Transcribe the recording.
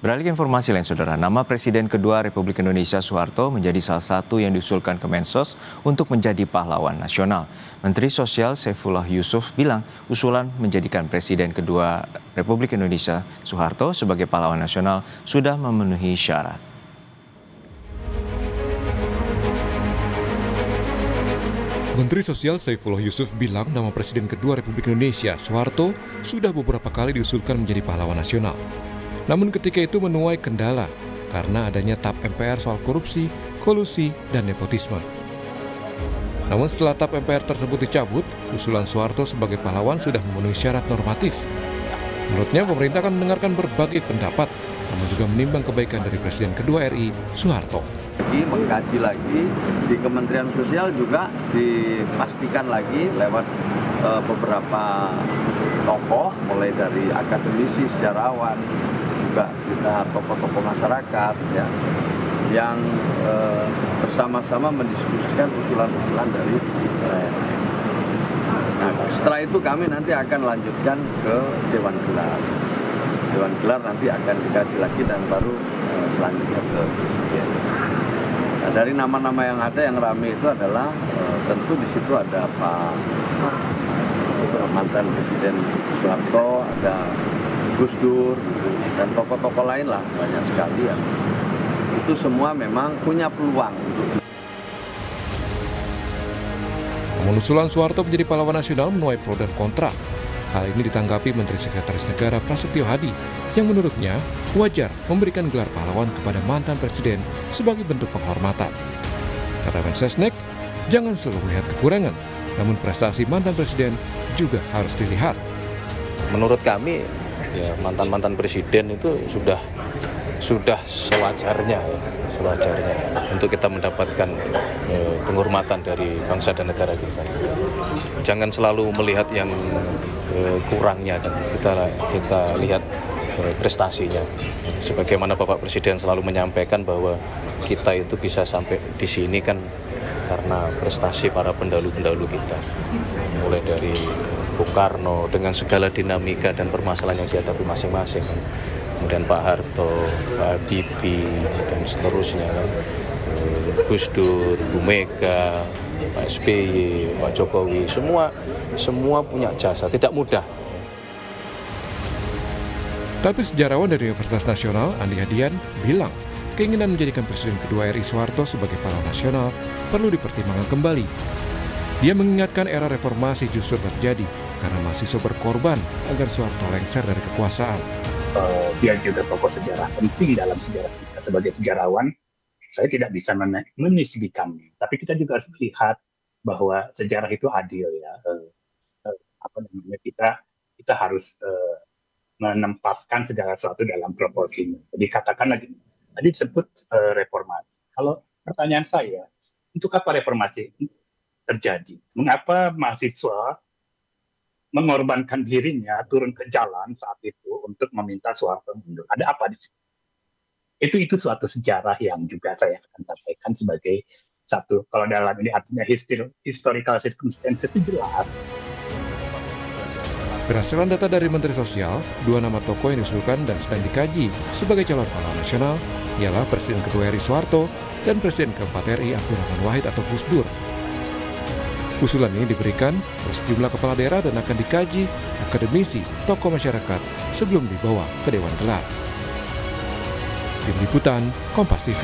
Beralih ke informasi lain, Saudara. Nama Presiden kedua Republik Indonesia Soeharto menjadi salah satu yang diusulkan ke Mensos untuk menjadi pahlawan nasional. Menteri Sosial Saifullah Yusuf bilang usulan menjadikan Presiden kedua Republik Indonesia Soeharto sebagai pahlawan nasional sudah memenuhi syarat. Menteri Sosial Saifullah Yusuf bilang nama Presiden kedua Republik Indonesia Soeharto sudah beberapa kali diusulkan menjadi pahlawan nasional. Namun ketika itu menuai kendala karena adanya TAP MPR soal korupsi, kolusi, dan nepotisme. Namun setelah TAP MPR tersebut dicabut, usulan Soeharto sebagai pahlawan sudah memenuhi syarat normatif. Menurutnya pemerintah akan mendengarkan berbagai pendapat, namun juga menimbang kebaikan dari Presiden kedua RI, Soeharto. Mengkaji lagi di Kementerian Sosial juga dipastikan lagi lewat beberapa tokoh, mulai dari akademisi, sejarawan, juga kita tokoh-tokoh masyarakat ya, yang bersama-sama mendiskusikan usulan-usulan dari Nah, setelah itu kami nanti akan lanjutkan ke Dewan Gelar. Dewan Gelar nanti akan dikaji lagi dan baru selanjutnya ke Presiden. Nah, dari nama-nama yang ada yang ramai itu adalah tentu di situ ada Pak mantan Presiden Soeharto, ada Gus Dur, gitu, dan tokoh-tokoh lain lah, banyak sekali ya. Itu semua memang punya peluang untuk. Namun usulan Soeharto menjadi pahlawan nasional menuai pro dan kontra. Hal ini ditanggapi Menteri Sekretaris Negara Prasetyo Hadi yang menurutnya wajar memberikan gelar pahlawan kepada mantan presiden sebagai bentuk penghormatan. Kata Mensesnek, jangan selalu melihat kekurangan, namun prestasi mantan presiden juga harus dilihat. Menurut kami, ya mantan-mantan presiden itu sudah sewajarnya untuk kita mendapatkan penghormatan dari bangsa dan negara kita. Jangan selalu melihat yang kurangnya, dan kita lihat prestasinya. Sebagaimana Bapak Presiden selalu menyampaikan bahwa kita itu bisa sampai di sini kan karena prestasi para pendahulu-pendahulu kita. Mulai dari Bung Karno dengan segala dinamika dan permasalahan yang dihadapi masing-masing. Kemudian Pak Harto, Pak Habibie, dan seterusnya. Gus Dur, Bu Mega, Pak SBY, Pak Jokowi, semua punya jasa, tidak mudah. Tapi sejarawan dari Universitas Nasional, Andi Hadian, bilang keinginan menjadikan Presiden kedua RI Soeharto sebagai pahlawan nasional perlu dipertimbangkan kembali. Dia mengingatkan era reformasi justru terjadi karena mahasiswa berkorban agar Soeharto lengser dari kekuasaan. Dia juga tokoh sejarah penting dalam sejarah kita. Sebagai sejarawan, saya tidak bisa menisbikannya, tapi kita juga harus melihat bahwa sejarah itu adil ya. Kita harus menempatkan segala sesuatu dalam proporsinya. Jadi katakanlah gini, tadi disebut reformasi. Kalau pertanyaan saya, untuk apa reformasi terjadi? Mengapa mahasiswa mengorbankan dirinya turun ke jalan saat itu untuk meminta Soeharto mundur? Ada apa di situ? Itu suatu sejarah yang juga saya akan sampaikan sebagai satu, kalau dalam ini artinya historical circumstance itu jelas. Berdasarkan data dari Menteri Sosial, dua nama tokoh yang diusulkan dan sedang dikaji sebagai calon pahlawan nasional ialah Presiden kedua RI Soeharto dan Presiden keempat RI Abdurrahman Wahid atau Gus Dur. Usulan ini diberikan oleh sejumlah kepala daerah dan akan dikaji akademisi, tokoh masyarakat sebelum dibawa ke Dewan Gelar. Tim Liputan, Kompas TV.